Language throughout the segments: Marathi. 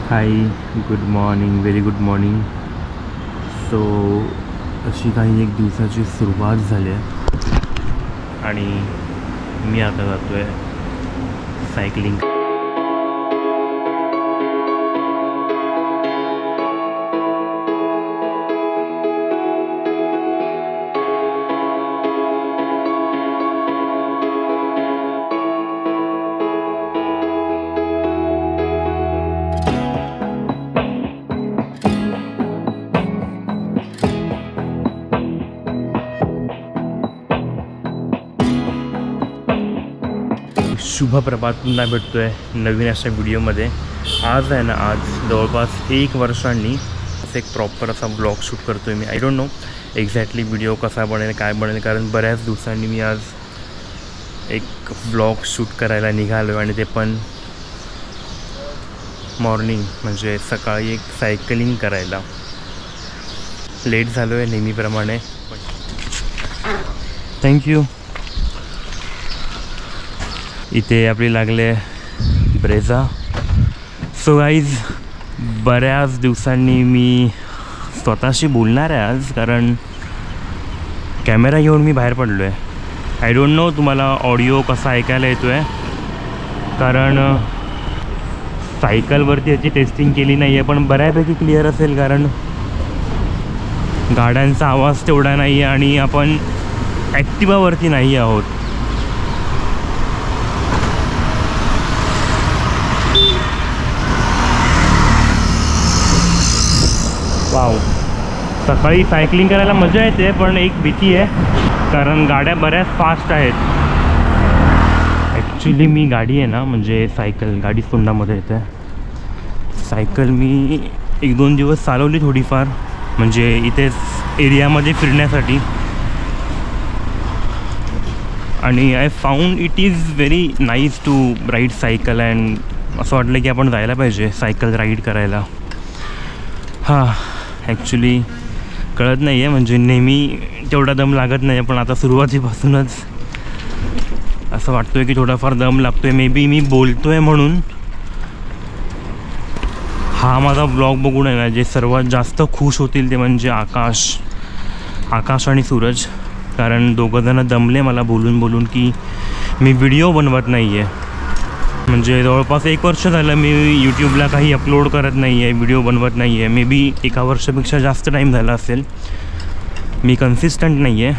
हाय, good morning, very good morning. So अशी काही एक दिवसाची सुरुवात झाली आहे आणि मी आता जातो आहे सायकलिंग. शुभ प्रभात. पुन्हा भेटतो आहे नवीन अशा व्हिडिओमध्ये. आज आहे ना, आज जवळपास 1 वर्षांनी एक प्रॉपर असा ब्लॉग शूट करतो आहे मी. I don't know exactly video कसा बनेल, काय बनेल, कारण बऱ्याच दिवसांनी मी आज एक ब्लॉग शूट करायला निघालो आहे आणि ते पण मॉर्निंग, म्हणजे सकाळी एक सायकलिंग करायला. लेट झालो आहे नेहमीप्रमाणे. थँक्यू. इथे आपली लागले ब्रेझा. सो गाईज, बऱ्याच दिवसांनी मी स्वतःशी बोलणार आहे आज, कारण कॅमेरा घेऊन मी बाहेर पडलो आहे. आय डोंट नो तुम्हाला ऑडिओ कसा ऐकायला येतो आहे, कारण सायकलवरती याची टेस्टिंग केली नाही आहे, पण बऱ्यापैकी क्लिअर असेल, कारण गाड्यांचा आवाज तेवढा नाही आहे आणि आपण ॲक्टिवावरती नाही आहोत. वाव, सकाळी सायकलिंग करायला मजा येते, पण एक भीती आहे, कारण गाड्या बऱ्याच फास्ट आहेत. ॲक्च्युली मी गाडी आहे ना, म्हणजे सायकल, गाडी तोंडामध्ये येते. सायकल मी 1-2 दिवस चालवली थोडीफार, म्हणजे इथेच एरियामध्ये फिरण्यासाठी, आणि I found it is very nice to ride cycle. And असं वाटलं की आपण जायला पाहिजे सायकल राईड करायला. हां, ॲक्च्युली कळत नाही आहे, म्हणजे नेहमी तेवढा दम लागत नाही, पण आता सुरुवातीपासूनच असं वाटतं आहे की थोडाफार दम लागतो आहे. मे बी मी बोलतो आहे म्हणून. हा माझा ब्लॉग बघून आहे ना, जे सर्वात जास्त खुश होतील ते म्हणजे आकाश आणि सूरज, कारण दोघंजणं दमले मला बोलून बोलून की मी व्हिडिओ बनवत नाही आहे. म्हणजे जवळपास 1 वर्ष झालं मी यूट्यूबला काही अपलोड करत नाही आहे, व्हिडिओ बनवत नाही आहे. मे बी 1 वर्षापेक्षा जास्त टाईम झाला असेल. मी कन्सिस्टंट नाही आहे,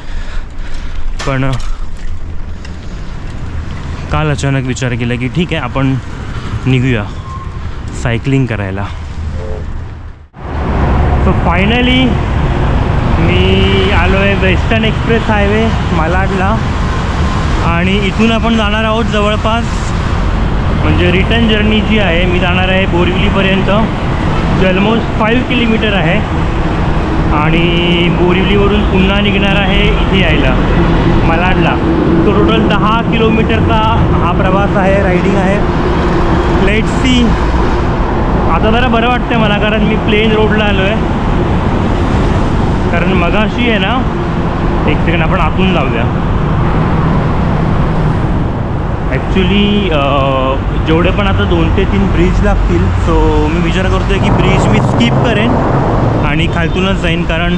पण काल अचानक विचार केला की ठीक आहे, आपण निघूया सायकलिंग करायला. सो फायनली मी आलो आहे वेस्टर्न एक्सप्रेस हायवे मालाडला, आणि इथून आपण जाणार आहोत जवळपास, म्हणजे रिटर्न जर्नी जी आहे, मी जाणार आहे बोरिवलीपर्यंत. जे ऑलमोस्ट 5 किलोमीटर आहे, आणि बोरिवलीवरून पुन्हा निघणार आहे इथे यायला मालाडला. तो टोटल 10 किलोमीटरचा हा प्रवास आहे, रायडिंग आहे. Let's see. आता जरा बरं वाटतं आहे मला, कारण मी प्लेन रोडला आलो आहे. कारण मगाशी आहे ना, एक सेकंड आपण आतून जाऊया. ॲक्च्युली जेवढे पण आता 2 ते 3 ब्रिज लागतील, सो मी विचार करतो आहे की ब्रिज मी स्किप करेन आणि खालतूनच जाईन, कारण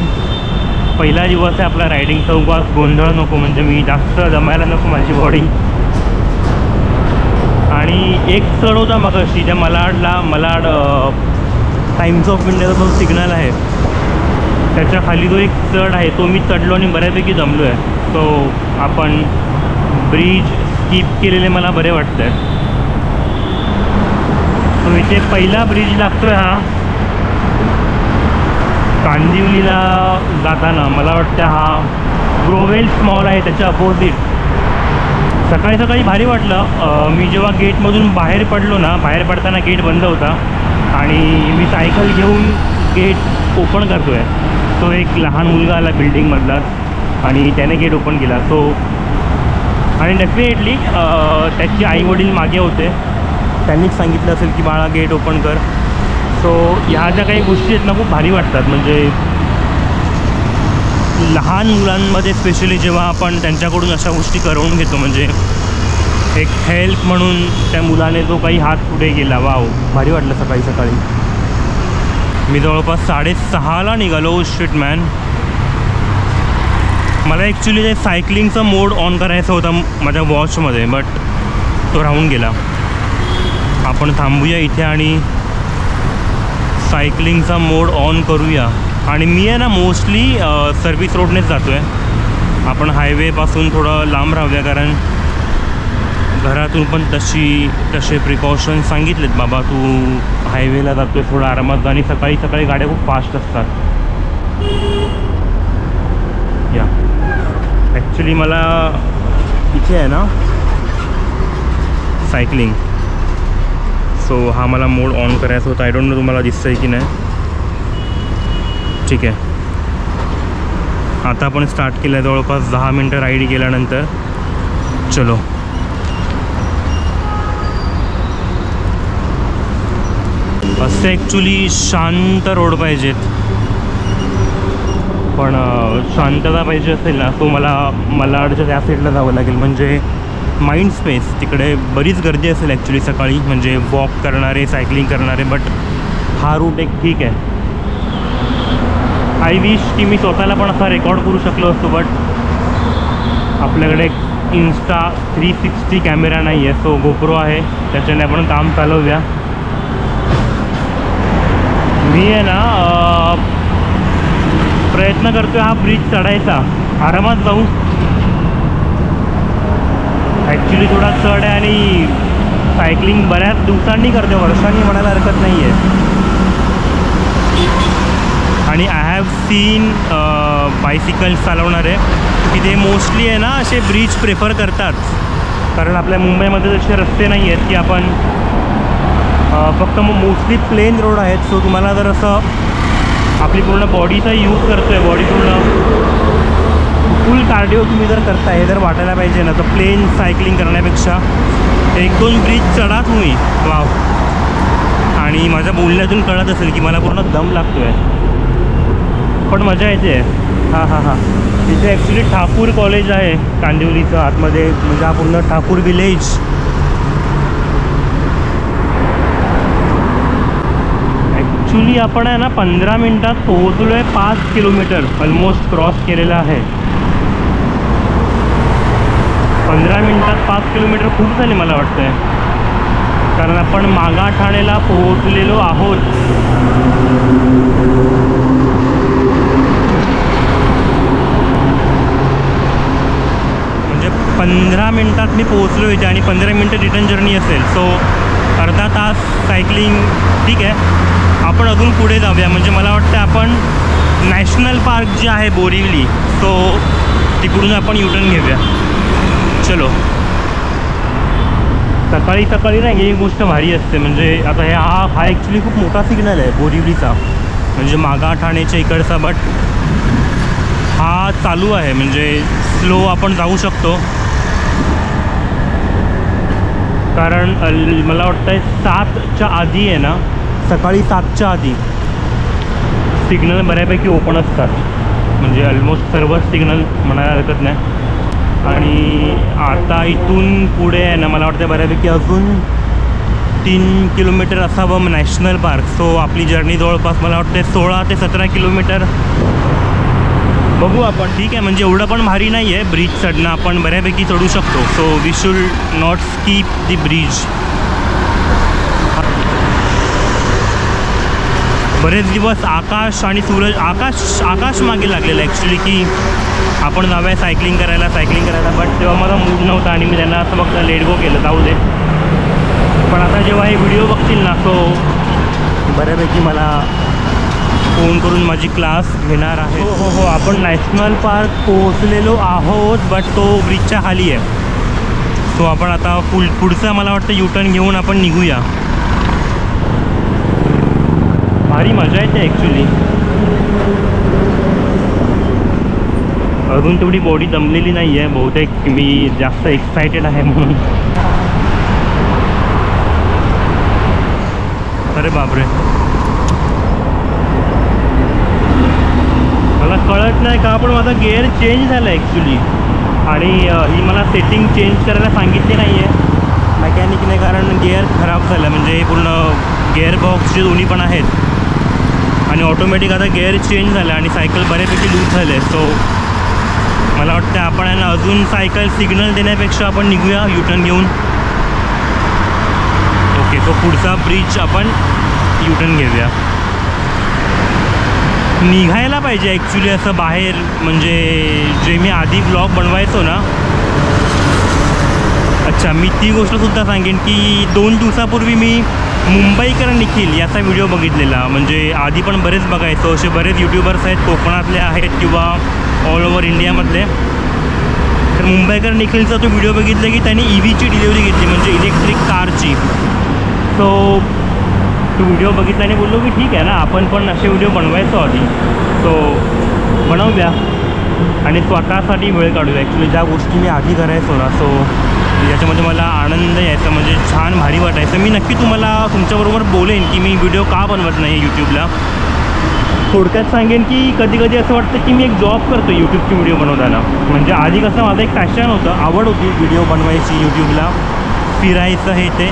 पहिला दिवस आहे आपला रायडिंगचा. उगाच गोंधळ नको, म्हणजे मी जास्त जमायला नको माझी बॉडी. आणि एक चढ होता मगाशी त्या malaad टाइम्स ऑफ इंडियाचा जो सिग्नल आहे, त्याच्या खाली जो एक चढ आहे, तो मी चढलो आणि बऱ्यापैकी जमलो आहे. सो आपण ब्रिज स्किप केलेले मला बरे वाटतं आहे. तो इथे पहिला ब्रिज लागतो आहे हा, कांदिवलीला जाताना. मला वाटतं हा ग्रोवेल्स मॉल आहे त्याच्या अपोजिट. सकाळी सकाळी भारी वाटलं. मी जेव्हा गेटमधून बाहेर पडलो ना, बाहेर पडताना गेट बंद होता, आणि मी सायकल घेऊन गेट ओपन करतो आहे. तो एक लहान मुलगा आला बिल्डिंगमधला, आणि त्याने गेट ओपन केला. सो आणि डेफिनेटली त्याचे आईवडील मागे होते, त्यांनीच सांगितलं असेल की बाळा गेट ओपन कर. सो ह्या ज्या काही गोष्टी आहेत ना, खूप भारी वाटतात. म्हणजे लहान मुलांमध्ये स्पेशली जेव्हा आपण त्यांच्याकडून अशा गोष्टी करवून घेतो, म्हणजे एक हेल्प म्हणून त्या मुलाने जो काही हात पुढे गेला, वाव भारी वाटलं सकाळी सकाळी. मी जवळपास 6:30ला निघालो. Shit man. मला ॲक्च्युली ते सायकलिंगचा मोड ऑन करायचा होता माझ्या वॉचमध्ये, बट तो राहून गेला. आपण थांबूया इथे आणि सायकलिंगचा मोड ऑन करूया. आणि मी आहे ना मोस्टली सर्व्हिस रोडनेच जातो आहे. आपण हायवेपासून थोडं लांब राहूया, कारण घरातून पण तसे प्रिकॉशन्स सांगितलेत बाबा, तू हायवेला जातो आहे थोडं आरामात जा. आणि सकाळी सकाळी गाड्या खूप फास्ट असतात. या ॲक्च्युली मला इथे आहे ना सायकलिंग, सो हा मला मोड ऑन करायचा होता. आय डोंट नो तुम्हाला दिसतं आहे की नाही. ठीक आहे, आता आपण स्टार्ट केलं आहे. जवळपास 10 मिनटं राईड केल्यानंतर चलो. असे ॲक्च्युली शांत रोड पाहिजेत, पण शांतता पाहिजे असेल ना, तो मला मलाडच्या त्या साईडला जावं लागेल. म्हणजे माइंड स्पेस, तिकडे बरीच गर्दी असेल ॲक्च्युली सकाळी, म्हणजे वॉक करणारे, सायकलिंग करणारे. बट हा रूट एक ठीक आहे. आय विश की मी स्वतःला पण असा रेकॉर्ड करू शकलो असतो, बट आपल्याकडे इन्स्टा 360 कॅमेरा नाही आहे. सो गोप्रो आहे, त्याच्याने आपण काम चालवूया. मी आहे ना प्रयत्न करतो हा ब्रिज चढायचा, आरामात जाऊ. ॲक्च्युली थोडा चढ आहे आणि सायकलिंग बऱ्याच दिवसांनी करते, वर्षांनी म्हणायला हरकत नाही आहे. आणि आय हॅव सीन बायसिकल्स चालवणारे की ते मोस्टली आहे ना असे ब्रिज प्रेफर करतात, कारण आपल्या मुंबईमध्ये तसे रस्ते नाही आहेत की आपण फक्त मोस्टली प्लेन रोड आहेत. सो तुम्हाला जर असं आपली पूर्ण बॉडीचा यूज करतो आहे, बॉडी पूर्ण फुल कार्डिओ तुम्ही जर करताय, हे जर वाटायला पाहिजे ना, तर प्लेन सायकलिंग करण्यापेक्षा 1-2 ब्रिज चढा तुम्ही. वाव. आणि माझ्या बोलण्यातून कळत असेल की मला पूर्ण दम लागतो आहे, पण मजा येते. हां इथे ॲक्च्युली ठाकूर कॉलेज आहे कांदिवलीचं आतमध्ये, म्हणजे हा पूर्ण ठाकूर विलेज. ॲक्च्युली आपण आहे ना 15 मिनटात पोहोचलो आहे. 5 किलोमीटर ऑलमोस्ट क्रॉस केलेला आहे. 15 मिनटात 5 किलोमीटर खूप झाले मला वाटतं आहे, कारण आपण मागाठाणेला पोहोचलेलो आहोत. म्हणजे 15 मिनटात मी पोहोचलो इथे आणि 15 मिनटं रिटर्न जर्नी असेल. सो अर्धा तास सायकलिंग ठीक आहे. आपण अजून पुढे जाऊया, म्हणजे मला वाटतं आपण नॅशनल पार्क जे आहे बोरिवली, सो तिकडून आपण युटर्न घेऊया. चलो. सकाळी सकाळी ना ही गोष्ट भारी असते. म्हणजे आता हा ॲक्च्युली खूप मोठा सिग्नल आहे बोरिवलीचा, म्हणजे मागाठाणेच्या इकडचा. बट हा चालू आहे, म्हणजे स्लो आपण जाऊ शकतो, कारण मला वाटतं 7च्या आधी आहे ना, सकाळी 7च्या आधी सिग्नल बऱ्यापैकी ओपन असतात. म्हणजे ऑलमोस्ट सर्वच सिग्नल म्हणायला हरकत नाही. आणि आता इथून पुढे आहे ना, मला वाटतं बऱ्यापैकी अजून 3 किलोमीटर असावं नॅशनल पार्क. सो आपली जर्नी जवळपास मला वाटते 16 ते 17 किलोमीटर बघू आपण. ठीक आहे, म्हणजे एवढं पण भारी नाही आहे ब्रिज चढणं, आपण बऱ्यापैकी चढू शकतो. So we should not skip the bridge. बरेच दिवस आकाश आणि सूरज, आकाश मागे लागलेलं ॲक्च्युली की आपण जाऊया सायकलिंग करायला. बट तेव्हा माझा मूड नव्हता आणि मी त्यांना असं फक्त लेट गो केलं, जाऊ दे. पण आता जेव्हा हे व्हिडिओ बघतील ना, तो बऱ्यापैकी मला फोन करून माझी क्लास घेणार आहे. हो आपण नॅशनल पार्क पोहोचलेलो आहोत, बट तो ब्रिजच्या खाली आहे. सो आपण आता पुढचा मला वाटतं युटर्न घेऊन आपण निघूया. भारी मजा येते ॲक्च्युली. अजून तेवढी बॉडी दमलेली नाही आहे, बहुतेक मी जास्त एक्सायटेड आहे म्हणून. अरे बापरे, मला कळत नाही का, पण माझा गिअर चेंज झाला ॲक्च्युली. आणि ही मला सेटिंग चेंज करायला सांगितली नाही आहे. मेकॅनिक नाही, कारण गिअर खराब झाला, म्हणजे पूर्ण गिअर बॉक्स जे दोन्ही पण आहेत आणि ऑटोमॅटिक आता गिअर चेंज झाला आणि सायकल बऱ्यापैकी लूज झाले. सो मला वाटतं आपण यांना अजून सायकल सिग्नल देण्यापेक्षा आपण निघूया युटर्न घेऊन. ओके, तो पुढचा ब्रिज आपण युटर्न घेऊया. निघायला पाहिजे ॲक्च्युली असं बाहेर, म्हणजे जे मी आधी ब्लॉग बनवायचो ना. अच्छा, मी ती गोष्टसुद्धा सांगेन की 2 दिवसापूर्वी मी मुंबईकर निखिल याचा व्हिडिओ बघितलेला. म्हणजे आधी पण बरेच बघायचो, असे बरेच यूट्यूबर्स आहेत, कोकणातले आहेत किंवा ऑल ओव्हर इंडियामधले. तर मुंबईकर निखिलचा तो व्हिडिओ बघितला की त्यांनी EVची डिलिव्हरी घेतली, म्हणजे इलेक्ट्रिक कारची. सो तो व्हिडिओ बघितला आणि बोललो की ठीक आहे ना, आपण पण असे व्हिडिओ बनवायचो आधी, सो बनवूया आणि स्वतःसाठी वेळ काढूया. ॲक्च्युली ज्या गोष्टी मी आधी करायचो ना, सो याच्यामध्ये मला आनंद यायचा, म्हणजे छान भारी वाटायचं. मी नक्की तुम्हाला तुमच्याबरोबर बोलेन की मी व्हिडिओ का बनवत नाही यूट्यूबला. थोडक्यात सांगेन की कधी कधी असं वाटतं की मी एक जॉब करतो यूट्यूबची व्हिडिओ बनवताना. म्हणजे आधी कसं माझं एक पॅशन होतं, आवड होती व्हिडिओ बनवायची, यूट्यूबला फिरायचं हे ते.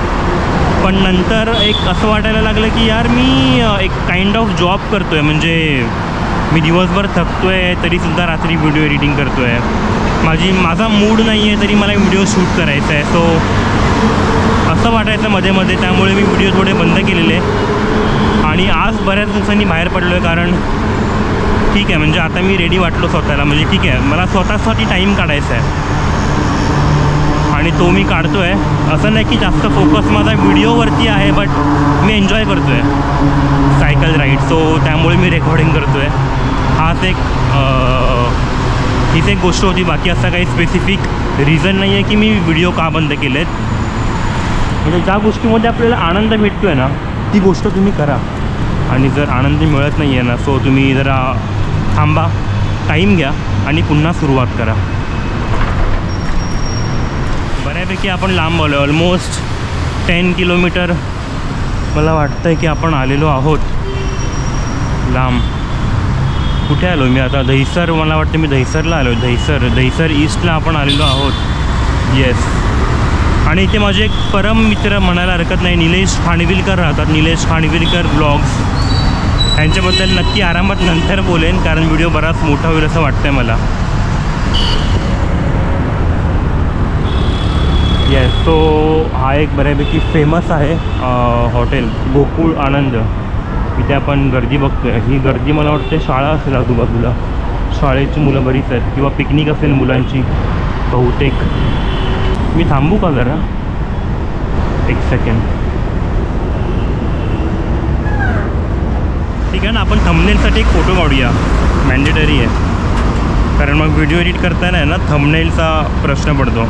पण नंतर एक असं वाटायला लागलं की यार मी एक काइंड ऑफ जॉब करतो आहे. म्हणजे मी दिवसभर थकतो आहे तरीसुद्धा रात्री व्हिडिओ एडिटिंग करतो आहे. माझा मूड नाही आहे तरी मला व्हिडिओ शूट करायचा आहे. सो असं वाटायचं मध्ये मध्ये, त्यामुळे मी व्हिडिओ थोडे बंद केलेले. आणि आज बऱ्याच दिवसांनी बाहेर पडलो आहे, कारण ठीक आहे म्हणजे आता मी रेडी वाटलो स्वतःला. म्हणजे ठीक आहे, मला स्वतःसाठी टाईम काढायचा आहे आणि तो मी काढतो आहे. असं नाही की जास्त फोकस माझा व्हिडिओवरती आहे, बट मी एन्जॉय करतो आहे सायकल राईड. सो त्यामुळे मी रेकॉर्डिंग करतो आहे. हीच एक गोष्ट होती. बाकी असं काही स्पेसिफिक रिझन नाही आहे की मी व्हिडिओ का बंद केलेत. म्हणजे ज्या गोष्टीमध्ये आपल्याला आनंद भेटतो आहे ना, ती गोष्ट तुम्ही करा. आणि जर आनंद मिळत नाही आहे ना, सो तुम्ही जरा थांबा, टाईम घ्या आणि पुन्हा सुरुवात करा. बऱ्यापैकी आपण लांब आलो, ऑलमोस्ट 10 किलोमीटर मला वाटतं आहे की आपण आलेलो आहोत लांब. कुठे आलो मी आता? दहिसर, मला वाटतं मी दहिसरला आलो. दहिसर ईस्टला आपण आलेलो आहोत. येस. आणि इथे माझे एक परम मित्र म्हणायला हरकत नाही, निलेश खांडविलकर राहतात. निलेश खांडविलकर ब्लॉग्स, यांच्याबद्दल नक्की आरामात नंतर बोलेन, कारण व्हिडिओ बराच मोठा होईल असं वाटतं आहे मला. येस. तो हा एक बऱ्यापैकी फेमस आहे हॉटेल, गोकुळ आनंद. इथे आपण गर्दी बघतो आहे. ही गर्दी मला वाटते शाळा असेल आजूबाजूला, शाळेची मुलं बरीच आहेत किंवा पिकनिक असेल मुलांची बहुतेक. मी थांबू का जरा? एक सेकंड. ठीक आहे ना, आपण थंबनेलसाठी एक फोटो काढूया, मॅन्डेटरी आहे. कारण मग व्हिडिओ एडिट करताना आहे ना, थंबनेलचा प्रश्न पडतो.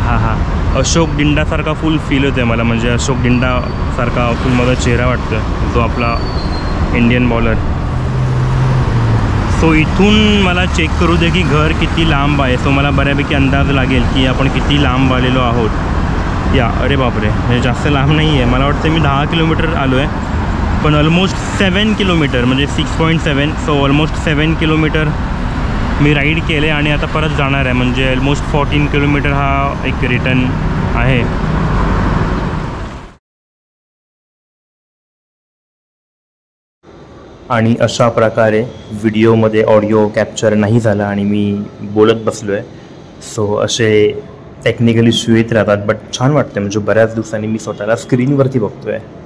हा अशोक डिंडासारखा फुल फील होतो आहे मला. म्हणजे अशोक डिंडासारखा फुल माझा चेहरा वाटतो आहे, जो आपला इंडियन बॉलर. सो इथून मला चेक करू दे की घर किती लांब आहे. सो मला बऱ्यापैकी अंदाज लागेल की आपण किती लांब आलेलो आहोत. या अरे बापरे, म्हणजे जास्त लांब नाही आहे. मला वाटतं मी 10 किलोमीटर आलो आहे, पण ऑलमोस्ट 7 किलोमीटर म्हणजे 6.7. सो ऑलमोस्ट 7 किलोमीटर मी राईड केले आणि आता परत जाणार आहे. म्हणजे ऑलमोस्ट 14 किलोमीटर हा एक रिटर्न आहे. आणि अशा प्रकारे व्हिडिओमध्ये ऑडिओ कॅप्चर नाही झाला आणि मी बोलत बसलो आहे. सो असे टेक्निकल इश्यू येत राहतात, बट छान वाटतं. म्हणजे बऱ्याच दिवसांनी मी स्वतःला स्क्रीनवरती बघतो आहे.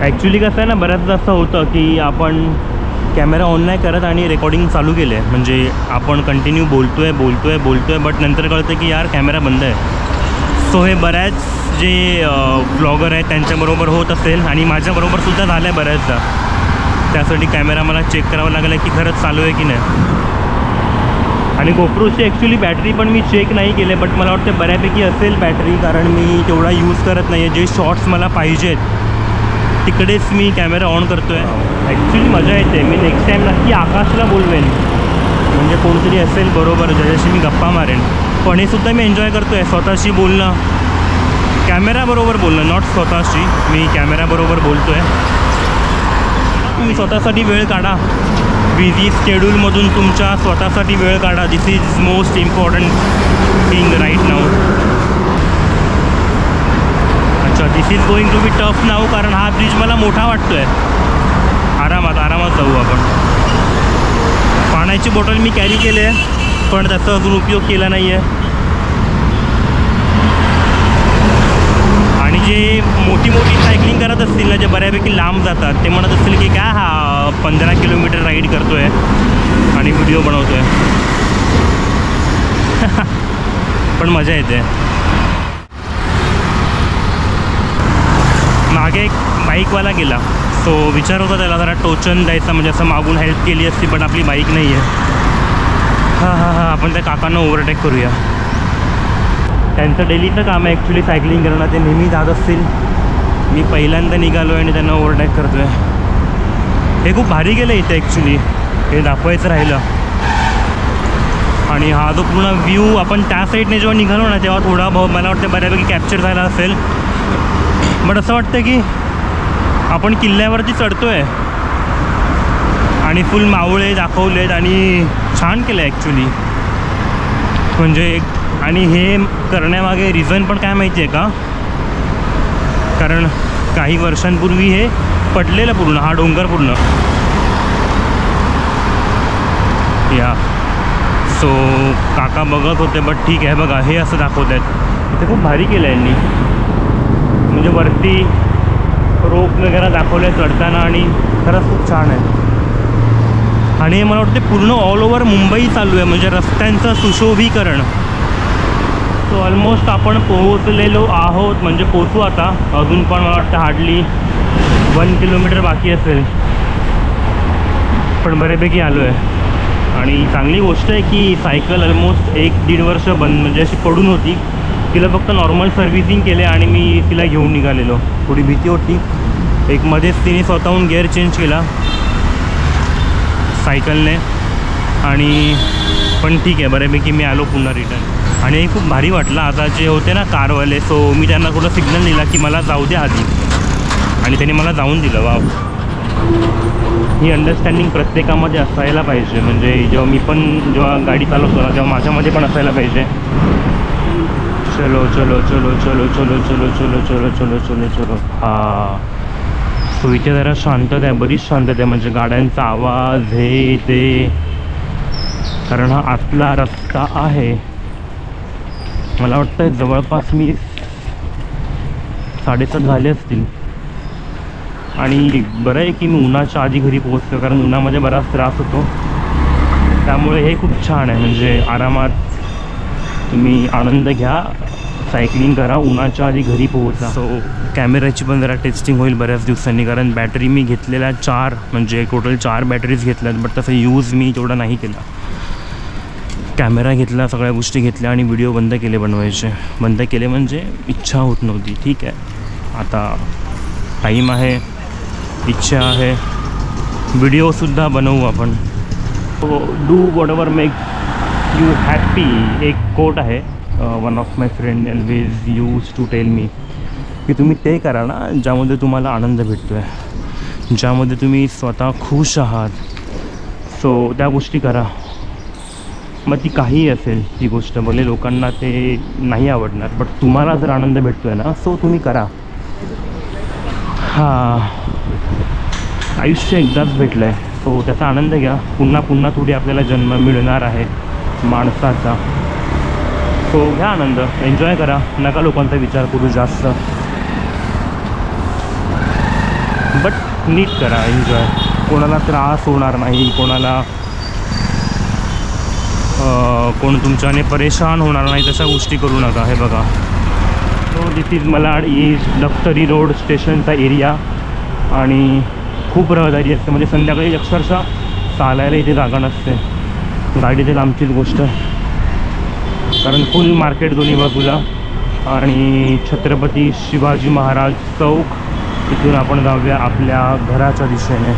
ॲक्च्युली कसं आहे ना, बऱ्याचदा असं होतं की आपण कॅमेरा ऑन नाही करत आणि रेकॉर्डिंग चालू केलं आहे. म्हणजे आपण कंटिन्यू बोलतो आहे, बट नंतर कळतं की यार कॅमेरा बंद आहे. सो हे बऱ्याच जे ब्लॉगर आहेत त्यांच्याबरोबर होत असेल आणि माझ्याबरोबरसुद्धा झालं आहे बऱ्याचदा. त्यासाठी कॅमेरा मला चेक करावा लागला की खरंच चालू आहे की नाही. आणि गोप्रोची ॲक्च्युली बॅटरी पण मी चेक नाही केले, बट मला वाटतं बऱ्यापैकी असेल बॅटरी, कारण मी तेवढा यूज करत नाही आहे. जे शॉर्ट्स मला पाहिजेत तिकडेच मी कॅमेरा ऑन करतो आहे. ॲक्च्युली मजा येते. मी नेक्स्ट टाईम नक्की आकाशला बोलवेन, म्हणजे कोणतरी असेल बरोबर ज्याच्याशी मी गप्पा मारेन. पण हे सुद्धा मी एन्जॉय करतो आहे, स्वतःशी बोलणं, कॅमेराबरोबर बोलणं, नॉट स्वतःशी. मी कॅमेराबरोबर बोलतो आहे. तुम्ही स्वतःसाठी वेळ काढा. बिझी शेड्यूलमधून तुमच्या स्वतःसाठी वेळ काढा. This is most important thing right now. अच्छा, this is going to be tough now, कारण हा ब्रिज मला मोठा वाटतो आहे. आरामात जाऊ आपण. पाण्याची बॉटल मी कॅरी केली आहे, पण त्याचा अजून उपयोग केला नाही आहे. आणि जे मोठी सायकलिंग करत असतील ना, जे बऱ्यापैकी लांब जातात, ते म्हणत असतील की काय हा 15 किलोमीटर राईड करतो आहे आणि व्हिडिओ बनवतो आहे. पण मजा येते. मागे एक बाईकवाला गेला, सो विचार होता त्याला जरा टोचन द्यायचा, म्हणजे असं मागून हेल्प केली असती, पण आपली बाईक नाही आहे. हां आपण त्या काकांना ओव्हरटेक करूया. त्यांचं डेलीचं काम आहे ॲक्च्युली सायकलिंग करणं. ते नेहमी जात असतील. मी पहिल्यांदा निघालो आहे आणि त्यांना ओव्हरटेक करतो आहे. हे खूप भारी गेलं इथे ॲक्च्युली, हे दाखवायचं राहिलं. आणि हा जो पूर्ण व्ह्यू आपण त्या साईडने जेव्हा निघालो ना, तेव्हा थोडा मला वाटतं बऱ्यापैकी कॅप्चर झाला असेल. बट असं वाटतं की आपण किल्ल्यावरती चढतो आहे आणि फुल मावळे दाखवलेत आणि छान केलं आहे ॲक्च्युली. म्हणजे आणि हे करण्यामागे रिझन पण काय माहिती आहे का, कारण काही वर्षांपूर्वी हे पडलेलं पूर्ण, हा डोंगर पूर्ण. या सो काका बघत होते, बट ठीक आहे. बघा हे असं दाखवत आहेत. इथे खूप भारी केलं आहे यांनी, म्हणजे वरती रोप वगैरे दाखवले चढताना आणि खरंच खूप छान आहे. आणि मला वाटते पूर्ण ऑल ओव्हर मुंबई चालू आहे, म्हणजे रस्त्यांचं सुशोभीकरण. सो ऑलमोस्ट आपण पोहोचलेलो आहोत, म्हणजे पोचू आता. अजून पण मला वाटतं हार्डली 1 किलोमीटर बाकी असेल, पण बऱ्यापैकी आलो आहे. आणि चांगली गोष्ट आहे की सायकल ऑलमोस्ट 1-1.5 वर्ष बंद, म्हणजे अशी पडून होती. तिला फक्त नॉर्मल सर्व्हिसिंग केले आणि मी तिला घेऊन निघालेलो. थोडी भीती होती. एक मध्येच तिने स्वतःहून गिअर चेंज केला सायकलने, आणि पण ठीक आहे, बऱ्यापैकी मी आलो पुन्हा रिटर्न. आणि हे खूप भारी वाटलं. आता जे होते ना कारवाले, सो मी त्यांना थोडं सिग्नल दिला की मला जाऊ द्या आधी, आणि त्यांनी मला जाऊन दिलं. वाव, ही अंडरस्टँडिंग प्रत्येकामध्ये असायला पाहिजे. म्हणजे जेव्हा गाडी चालवतो ना, तेव्हा माझ्यामध्ये पण असायला पाहिजे. चलो चलो चलो चलो चलो चलो चलो चलो चलो चलो चलो. हां, सो इथे जरा शांतता आहे, बरीच शांतता आहे. म्हणजे गाड्यांचा आवाज हे ते, कारण हा आतला रस्ता आहे. मला वाटतं जवळपास मी 7:30 झाले असतील. आणि बरं आहे की मी उन्हाच्या आधी घरी पोहोचतो, कारण उन्हामध्ये बराच त्रास होतो. त्यामुळे हे खूप छान आहे, म्हणजे आरामात तुम्ही आनंद घ्या, सायकलिंग करा, उन्हाच्या आधी घरी पोहोचा. सो कॅमेऱ्याची पण जरा टेस्टिंग होईल बऱ्याच दिवसांनी, कारण बॅटरी मी घेतलेल्या 4, म्हणजे टोटल 4 बॅटरीज घेतल्यात, बट तसं यूज मी तेवढा नाही केला. कॅमेरा घेतला, सगळ्या गोष्टी घेतल्या आणि व्हिडिओ बंद केले बनवायचे. बंद केले म्हणजे इच्छा होत नव्हती. ठीक आहे, आता टाईम आहे, इच्छा आहे, व्हिडिओसुद्धा बनवू आपण. So do whatever makes you happy. एक कोट आहे, one of my friend always use to tell me, की तुम्ही ते करा ना ज्यामध्ये तुम्हाला आनंद भेटतो आहे, ज्यामध्ये तुम्ही स्वतः खुश आहात. सो त्या गोष्टी करा. मग ती काहीही असेल ती गोष्ट, भले लोकांना ते नाही आवडणार, बट तुम्हाला जर आनंद भेटतो आहे ना, सो तुम्ही करा. हां, आयुष्य एकदाच भेटलं आहे, सो त्याचा आनंद घ्या. पुन्हा पुन्हा थोडी आपल्याला जन्म मिळणार आहे माणसाचा. सो घ्या आनंद, एन्जॉय करा, नका लोकांचा विचार करू जास्त, बट नीट करा एन्जॉय. कोणाला त्रास होणार नाही, कोणाला कोण तुमच्याने परेशान होणार नाही, तशा गोष्टी करू नका. हे बघा, so this is Malad east दफ्तरी रोड स्टेशनचा एरिया. आणि खूप रहदारी असते, म्हणजे संध्याकाळी अक्षरशः चालायला इथे जागा नसते. गाडी तर लांबचीच गोष्ट, कारण फुल मार्केट दोन्ही बाजूला. आणि छत्रपती शिवाजी महाराज चौक, इथून आपण जाऊया आपल्या घराच्या दिशेने.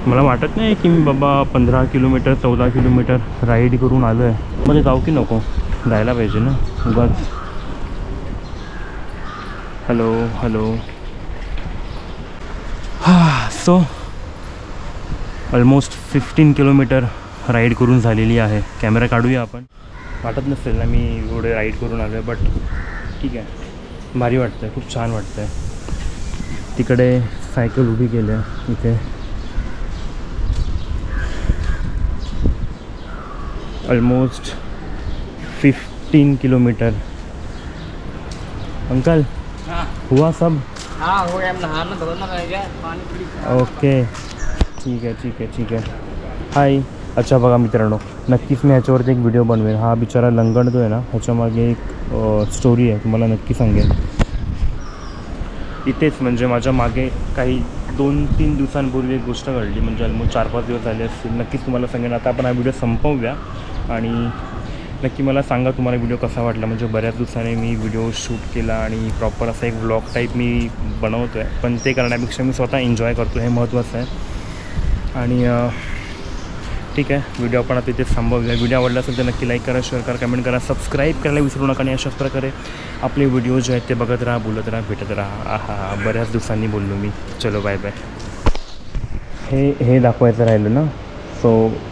मला वाटत नाही की मी बाबा 15 किलोमीटर 14 किलोमीटर राईड करून आलो आहे. मध्ये जाऊ की नको, जायला पाहिजे ना उगाच. Hello hello, so almost 15 kilometre ride करून झालेली आहे. कॅमेरा काढूया आपण. वाटत नसेल ना मी एवढे राईड करून आलो आहे, बट ठीक आहे, भारी वाटतं आहे, खूप छान वाटतं आहे. तिकडे सायकल उभी केली आहे इथे. Almost 15 kilometre. अंकल हुआ सब? हाँ हो गया, नहाना धोना रहेगा, पानी पूरी. ओके, ठीक आहे ठीक आहे ठीक आहे. हाय. अच्छा बघा मित्रांनो, नक्कीच मी ह्याच्यावरती एक व्हिडिओ बनवेन. हा बिचारा लंगडतो आहे ना, ह्याच्यामागे एक स्टोरी आहे, तुम्हाला नक्की सांगेन. इथेच म्हणजे माझ्या मागे काही 2-3 दिवसांपूर्वी एक गोष्ट घडली, म्हणजे ऑलमोस्ट 4-5 दिवस झाले असतील. नक्कीच तुम्हाला सांगेन. आता आपण हा व्हिडिओ संपवूया आणि नक्की मला सांगा तुम्हाला व्हिडिओ कसा वाटला. म्हणजे बऱ्याच दिवसाने मी व्हिडिओ शूट केला आणि प्रॉपर असा एक व्लॉग टाईप मी बनवतो आहे, पण ते करण्यापेक्षा मी स्वतः एन्जॉय करतो, हे महत्त्वाचं आहे. आणि ठीक आहे, व्हिडिओ आपण आता इथेच थांबवूया. व्हिडिओ आवडला असेल तर नक्की लाईक करा, शेअर करा, कमेंट करा, सबस्क्राईब करायला विसरू नका. आणि अशाच प्रकारे आपले व्हिडिओ जे आहेत ते बघत राहा, बोलत राहा, भेटत राहा. बऱ्याच दिवसांनी बोललो मी. चलो बाय बाय. हे दाखवायचं राहिलं ना. सो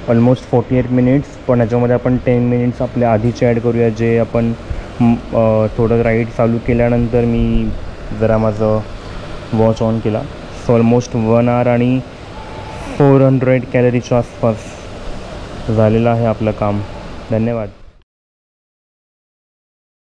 ऑलमोस्ट 48 मिनिट्स, पण ह्याच्यामध्ये आपण 10 मिनिट्स आपल्या आधीचे ॲड करूया, जे आपण थोडं राईड चालू केल्यानंतर मी जरा माझं वॉच ऑन केला. सो ऑलमोस्ट 1 आवर आणि 400 कॅलरीच्या आसपास झालेलं आहे आपलं काम. धन्यवाद.